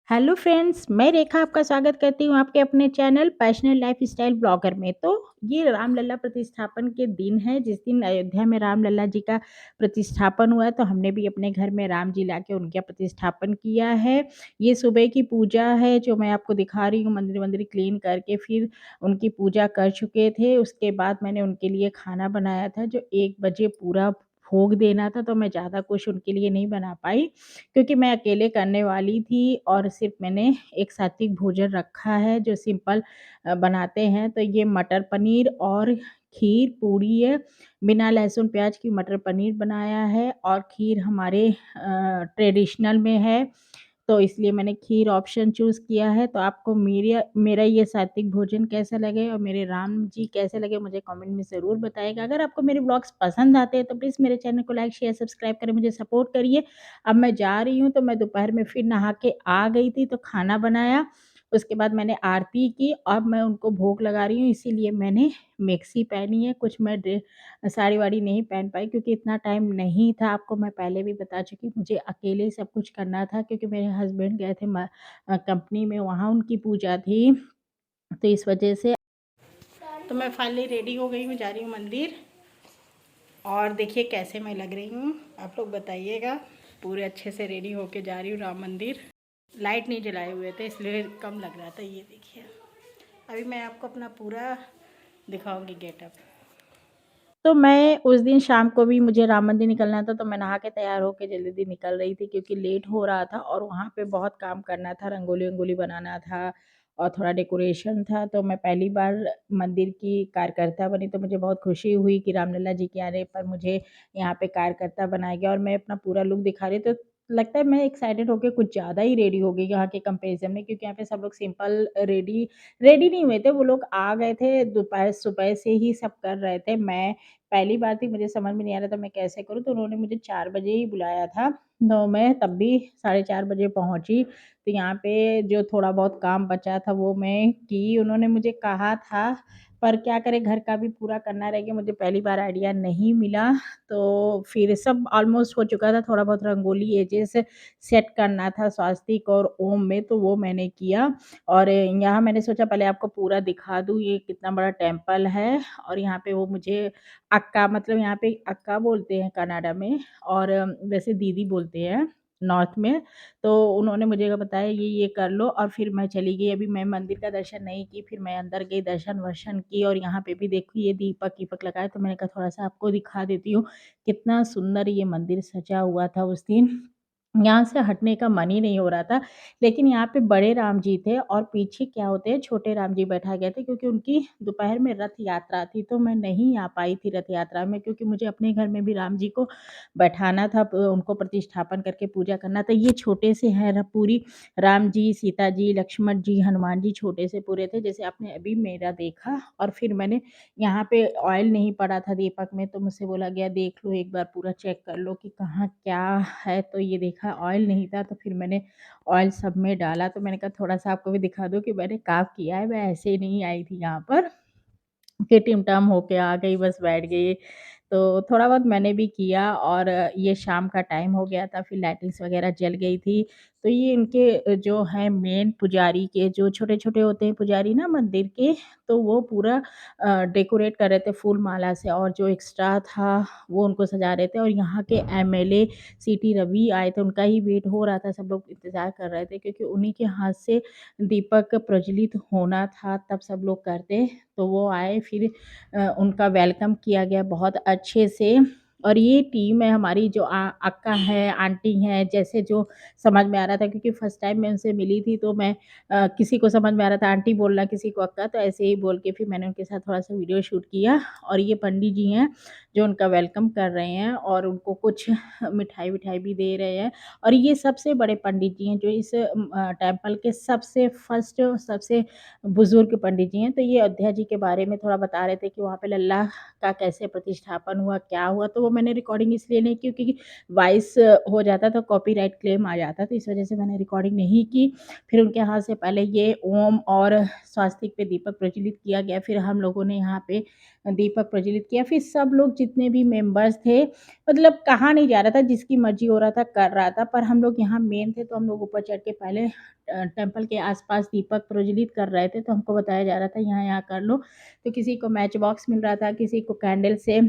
Hello friends, मैं रेखा आपका स्वागत करती हूँ आपके अपने चैनल पैशनेट लाइफस्टाइल ब्लॉगर में। तो ये रामलला प्रतिष्ठापन के दिन है, जिस दिन अयोध्या में रामलला जी का प्रतिष्ठापन हुआ है, तो हमने भी अपने घर में राम जी लाके उनका प्रतिष्ठापन किया है। ये सुबह की पूजा है जो मैं आपको दिखा रही हूँ, मंदिर-वंदिर क्लीन करके फिर उनकी पूजा कर चुके थे। उसके बाद मैंने उनके लिए खाना बनाया था जो 1 बजे पूरा भोग देना था, तो मैं ज़्यादा कुछ उनके लिए नहीं बना पाई। क्योंकि मैं अकेले करने वाली थी और सिर्फ़ मैंने एक सात्विक भोजन रखा है जो सिंपल बनाते हैं। तो ये मटर पनीर और खीर पूड़ी है, बिना लहसुन प्याज की मटर पनीर बनाया है और खीर हमारे ट्रेडिशनल में है। तो इसलिए मैंने खीर ऑप्शन चूज़ किया है। तो आपको मेरा ये सात्विक भोजन कैसा लगे और मेरे राम जी कैसे लगे मुझे कमेंट में ज़रूर बताइएगा। अगर आपको मेरे ब्लॉग्स पसंद आते हैं तो प्लीज़ मेरे चैनल को लाइक, शेयर, सब्सक्राइब करें, मुझे सपोर्ट करिए। अब मैं जा रही हूँ, तो मैं दोपहर में फिर नहा के आ गई थी, तो खाना बनाया। उसके बाद मैंने आरती की, अब मैं उनको भोग लगा रही हूँ, इसीलिए मैंने मैक्सी पहनी है। कुछ मैं साड़ी-वाड़ी नहीं पहन पाई क्योंकि इतना टाइम नहीं था। आपको मैं पहले भी बता चुकी, मुझे अकेले ही सब कुछ करना था क्योंकि मेरे हस्बैंड गए थे कंपनी में, वहाँ उनकी पूजा थी। तो इस वजह से तो मैं फाइनली रेडी हो गई हूँ, जा रही हूँ मंदिर। और देखिए कैसे मैं लग रही हूँ, आप लोग बताइएगा। पूरे अच्छे से रेडी होके जा रही हूँ राम मंदिर। लाइट नहीं जलाए हुए थे इसलिए कम लग रहा था। ये देखिए, अभी मैं आपको अपना पूरा दिखाऊंगी गेटअप। तो मैं उस दिन शाम को भी मुझे राम मंदिर निकलना था, तो मैं नहा के तैयार होके जल्दी-जल्दी निकल रही थी क्योंकि लेट हो रहा था और वहाँ पे बहुत काम करना था, रंगोली-वंगोली बनाना था और थोड़ा डेकोरेशन था। तो मैं पहली बार मंदिर की कार्यकर्ता बनी, तो मुझे बहुत खुशी हुई कि रामलला जी के आने पर मुझे यहाँ पे कार्यकर्ता बनाया गया और मैं अपना पूरा लुक दिखा रही, तो लगता है मैं एक्साइटेड होके कुछ ज़्यादा ही रेडी हो गई यहाँ के कंपैरिज़न में, क्योंकि यहाँ पे सब लोग सिंपल रेडी रेडी नहीं हुए थे, वो लोग आ गए थे दोपहर सुबह से ही सब कर रहे थे। मैं पहली बार थी, मुझे समझ में नहीं आ रहा था मैं कैसे करूँ, तो उन्होंने मुझे 4 बजे ही बुलाया था, तो मैं तब भी साढ़े 4 बजे पहुँची। तो यहाँ पे जो थोड़ा बहुत काम बचा था वो मैं की, उन्होंने मुझे कहा था, पर क्या करें घर का भी पूरा करना रह गया, मुझे पहली बार आइडिया नहीं मिला। तो फिर सब ऑलमोस्ट हो चुका था, थोड़ा बहुत रंगोली एजेस सेट करना था स्वास्तिक और ओम में, तो वो मैंने किया। और यहाँ मैंने सोचा पहले आपको पूरा दिखा दूँ, ये कितना बड़ा टेम्पल है। और यहाँ पे वो मुझे अक्का, मतलब यहाँ पे अक्का बोलते हैं कनाडा में और वैसे दीदी बोलते हैं नॉर्थ में। तो उन्होंने मुझे बताया ये कर लो और फिर मैं चली गई। अभी मैं मंदिर का दर्शन नहीं की, फिर मैं अंदर गई, दर्शन-वर्शन की और यहाँ पे भी देखो ये दीपक-वीपक लगाए, तो मैंने कहा थोड़ा-सा आपको दिखा देती हूँ, कितना सुंदर ये मंदिर सजा हुआ था उस दिन। यहाँ से हटने का मन ही नहीं हो रहा था, लेकिन यहाँ पे बड़े राम जी थे और पीछे क्या होते हैं छोटे राम जी बैठाए गए थे, क्योंकि उनकी दोपहर में रथ यात्रा थी, तो मैं नहीं आ पाई थी रथ यात्रा में, क्योंकि मुझे अपने घर में भी राम जी को बैठाना था, उनको प्रतिष्ठापन करके पूजा करना था। ये छोटे से हैं पूरी, राम जी, सीता जी, लक्ष्मण जी, हनुमान जी छोटे से पूरे थे, जैसे आपने अभी मेरा देखा। और फिर मैंने यहाँ पे ऑयल नहीं पड़ा था दीपक में, तो मुझसे बोला गया देख लो एक बार पूरा चेक कर लो कि कहाँ क्या है, तो ये देखा ऑयल नहीं था, तो फिर मैंने ऑयल सब में डाला। तो मैंने कहा थोड़ा-सा आपको भी दिखा दूँ कि मैंने काम किया है, मैं ऐसे ही नहीं आई थी यहाँ पर कि टिम-टाम होके आ गई, बस बैठ गई। तो थोड़ा बहुत मैंने भी किया और ये शाम का टाइम हो गया था, फिर लाइटिंग्स वगैरह जल गई थी। तो ये इनके जो हैं मेन पुजारी के जो छोटे-छोटे होते हैं पुजारी ना मंदिर के, तो वो पूरा डेकोरेट कर रहे थे फूल माला से और जो एक्स्ट्रा था वो उनको सजा रहे थे। और यहाँ के एमएलए सीटी रवि आए थे, उनका ही वेट हो रहा था, सब लोग इंतज़ार कर रहे थे क्योंकि उन्हीं के हाथ से दीपक प्रज्वलित होना था, तब सब लोग करते। तो वो आए, फिर उनका वेलकम किया गया बहुत अच्छे से। और ये टीम है हमारी जो अक्का है, आंटी हैं, जैसे जो समझ में आ रहा था, क्योंकि फर्स्ट टाइम मैं उनसे मिली थी, तो मैं किसी को समझ में आ रहा था आंटी बोलना, किसी को अक्का, तो ऐसे ही बोल के फिर मैंने उनके साथ थोड़ा-सा वीडियो शूट किया। और ये पंडित जी हैं, जो उनका वेलकम कर रहे हैं और उनको कुछ मिठाई-विठाई भी दे रहे हैं। और ये सबसे बड़े पंडित जी हैं जो इस टेम्पल के सबसे फर्स्ट सबसे बुज़ुर्ग पंडित जी हैं। तो ये अयोध्या जी के बारे में थोड़ा बता रहे थे कि वहाँ पे लल्ला का कैसे प्रतिष्ठापन हुआ, क्या हुआ? तो वो मैंने रिकॉर्डिंग इसलिए नहीं की क्योंकि वॉइस हो जाता तो कॉपीराइट क्लेम आ जाता, तो इस वज़ह से मैंने रिकॉर्डिंग नहीं की। फिर उनके हाथ से पहले ये ओम और स्वास्तिक पे दीपक प्रज्वलित किया गया, फिर हम लोगों ने यहाँ पे दीपक प्रज्वलित किया, फिर सब लोग जितने भी मेंबर्स थे, मतलब कहा नहीं जा रहा था, जिसकी मर्ज़ी हो रहा था, कर रहा था, पर हम लोग यहाँ मेन थे, तो हम लोग ऊपर चढ़ के पहले टेम्पल के आस-पास दीपक प्रज्वलित कर रहे थे, तो हमको बताया जा रहा था यहाँ-यहाँ कर लो। तो किसी को मैच बॉक्स मिल रहा था, किसी को कैंडल से,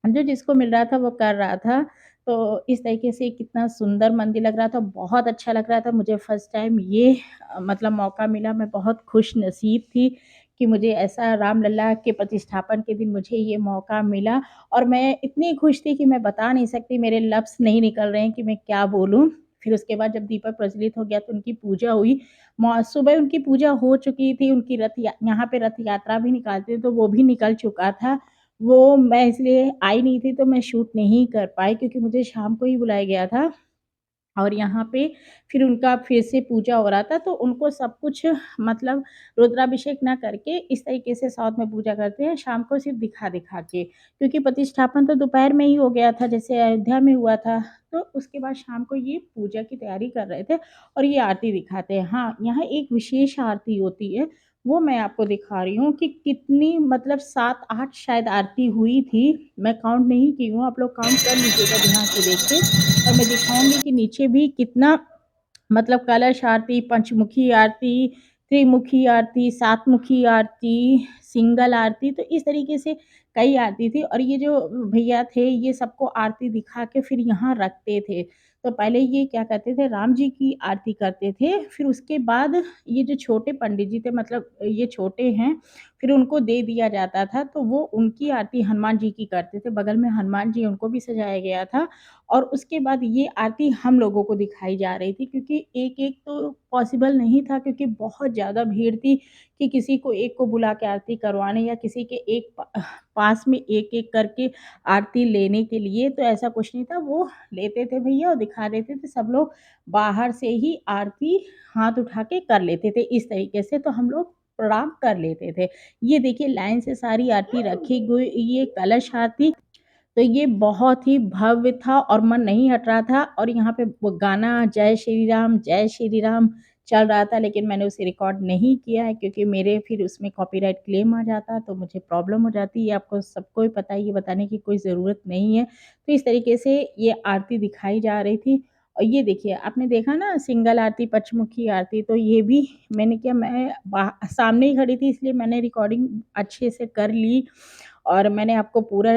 जो जिसको मिल रहा था वो कर रहा था। तो इस तरीके से कितना सुंदर मंदिर लग रहा था, बहुत अच्छा लग रहा था। मुझे फर्स्ट टाइम ये मतलब मौका मिला, मैं बहुत खुशनसीब थी कि मुझे ऐसा रामलला के प्रतिष्ठापन के दिन मुझे ये मौका मिला और मैं इतनी खुश थी कि मैं बता नहीं सकती, मेरे लफ्ज़ नहीं निकल रहे हैं कि मैं क्या बोलूँ। फिर उसके बाद जब दीपक प्रज्वलित हो गया तो उनकी पूजा हुई। सुबह उनकी पूजा हो चुकी थी, उनकी रथ या यहाँ पे रथ यात्रा भी निकालते हैं तो वो भी निकल चुका था। वो मैं इसलिए आई नहीं थी तो मैं शूट नहीं कर पाई क्योंकि मुझे शाम को ही बुलाया गया था। और यहाँ पे फिर उनका फिर से पूजा हो रहा था, तो उनको सब कुछ मतलब रुद्राभिषेक ना करके इस तरीके से साउथ में पूजा करते हैं, शाम को सिर्फ़ दिखा-दिखा के। क्योंकि प्रतिष्ठापन तो दोपहर में ही हो गया था, जैसे अयोध्या में हुआ था, तो उसके बाद शाम को ये पूजा की तैयारी कर रहे थे और ये आरती दिखाते हैं। हाँ, यहाँ एक विशेष आरती होती है, वो मैं आपको दिखा रही हूँ कि कितनी मतलब 7-8 शायद आरती हुई थी, मैं काउंट नहीं की हूँ, आप लोग काउंट कर लीजिएगा ध्यान से देख के। और मैं दिखाऊँगी कि नीचे भी कितना मतलब कलश आरती, पंचमुखी आरती, त्रिमुखी आरती, सातमुखी आरती, सिंगल आरती, तो इस तरीके से कई आरती थी और ये जो भैया थे, ये सबको आरती दिखा के फिर यहाँ रखते थे। तो पहले ये क्या करते थे, राम जी की आरती करते थे, फिर उसके बाद ये जो छोटे पंडित जी थे मतलब ये छोटे हैं, फिर उनको दे दिया जाता था, तो वो उनकी आरती हनुमान जी की करते थे। बगल में हनुमान जी, उनको भी सजाया गया था और उसके बाद ये आरती हम लोगों को दिखाई जा रही थी क्योंकि एक-एक तो पॉसिबल नहीं था क्योंकि बहुत ज़्यादा भीड़ थी कि किसी को एक को बुला के आरती करवाने या किसी के एक पास में एक-एक करके आरती लेने के लिए, तो ऐसा कुछ नहीं था। वो लेते थे भैया और दिखा देते थे, सब लोग बाहर से ही आरती हाथ उठा के कर लेते थे इस तरीके से, तो हम लोग प्रणाम कर लेते थे। ये देखिए लाइन से सारी आरती रखी गई, ये कलश आरती, तो ये बहुत ही भव्य था और मन नहीं हट रहा था और यहाँ पे वो गाना जय श्री राम चल रहा था, लेकिन मैंने उसे रिकॉर्ड नहीं किया है क्योंकि मेरे फिर उसमें कॉपीराइट क्लेम आ जाता तो मुझे प्रॉब्लम हो जाती। ये आपको सबको ही पता है, ये बताने की कोई ज़रूरत नहीं है। तो इस तरीके से ये आरती दिखाई जा रही थी और ये देखिए आपने देखा ना सिंगल आरती, पंचमुखी आरती, तो ये भी मैंने किया, मैं सामने ही खड़ी थी इसलिए मैंने रिकॉर्डिंग अच्छे से कर ली और मैंने आपको पूरा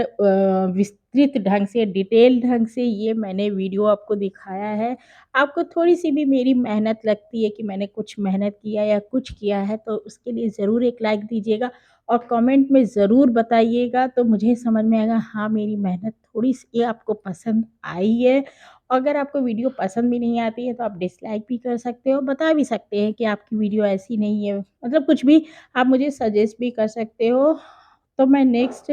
विस्तृत ढंग से, डिटेल ढंग से ये मैंने वीडियो आपको दिखाया है। आपको थोड़ी-सी भी मेरी मेहनत लगती है कि मैंने कुछ मेहनत किया या कुछ किया है, तो उसके लिए ज़रूर एक लाइक दीजिएगा और कमेंट में ज़रूर बताइएगा, तो मुझे समझ में आएगा हाँ, मेरी मेहनत थोड़ी-सी आपको पसंद आई है। अगर आपको वीडियो पसंद भी नहीं आती है, तो आप डिसलाइक भी कर सकते हो, बता भी सकते हैं कि आपकी वीडियो ऐसी नहीं है, मतलब कुछ भी आप मुझे सजेस्ट भी कर सकते हो। तो मैं नेक्स्ट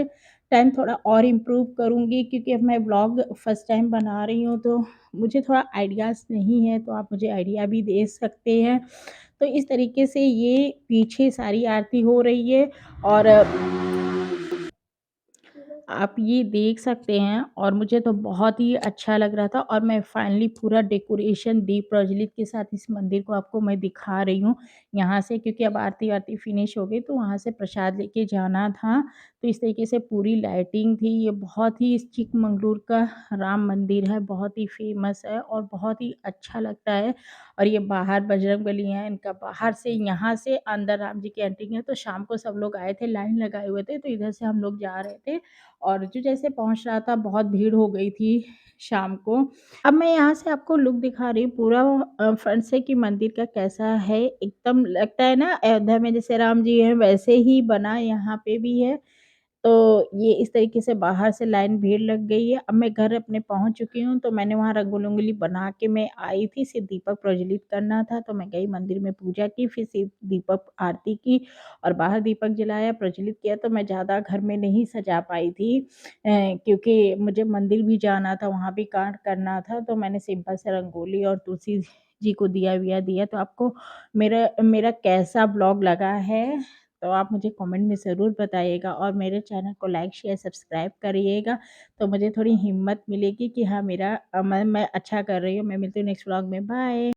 टाइम थोड़ा और इम्प्रूव करूँगी क्योंकि अब मैं व्लॉग फर्स्ट टाइम बना रही हूँ, तो मुझे थोड़ा आइडियाज़ नहीं है, तो आप मुझे आइडिया भी दे सकते हैं। तो इस तरीके से ये पीछे सारी आरती हो रही है और आप ये देख सकते हैं और मुझे तो बहुत ही अच्छा लग रहा था और मैं फाइनली पूरा डेकोरेशन दीप प्रज्वलित के साथ इस मंदिर को आपको मैं दिखा रही हूँ यहाँ से, क्योंकि अब आरती-वारती फिनिश हो गई तो वहाँ से प्रसाद लेके जाना था। तो इस तरीके से पूरी लाइटिंग थी। ये बहुत ही चिकमंगलुर का राम मंदिर है, बहुत ही फ़ेमस है और बहुत ही अच्छा लगता है। और ये बाहर बजरंगबली हैं, इनका बाहर से यहाँ से अंदर राम जी की एंट्री है, तो शाम को सब लोग आए थे, लाइन लगाए हुए थे, तो इधर से हम लोग जा रहे थे और जो जैसे पहुँच रहा था बहुत भीड़ हो गई थी शाम को। अब मैं यहाँ से आपको लुक दिखा रही हूँ पूरा फ्रंट से कि मंदिर का कैसा है, एकदम लगता है ना अयोध्या में जैसे राम जी हैं वैसे ही बना यहाँ पे भी है। तो ये इस तरीके से बाहर से लाइन भीड़ लग गई है। अब मैं घर अपने पहुँच चुकी हूँ, तो मैंने वहाँ रंगोली-वंगोली बना के मैं आई थी, सिर्फ़ दीपक प्रज्वलित करना था, तो मैं गई मंदिर में पूजा की, फिर सिर्फ़ दीपक आरती की और बाहर दीपक जलाया, प्रज्वलित किया, तो मैं ज़्यादा घर में नहीं सजा पाई थी क्योंकि मुझे मंदिर भी जाना था, वहाँ भी कार्य करना था, तो मैंने सिंपल से रंगोली और तुलसी जी को दिया-विया दिया। तो आपको मेरा मेरा कैसा ब्लॉग लगा है, तो आप मुझे कमेंट में ज़रूर बताइएगा और मेरे चैनल को लाइक, शेयर, सब्सक्राइब करिएगा, तो मुझे थोड़ी हिम्मत मिलेगी कि हाँ, मैं अच्छा कर रही हूँ। मैं मिलती हूँ नेक्स्ट व्लॉग में, बाय।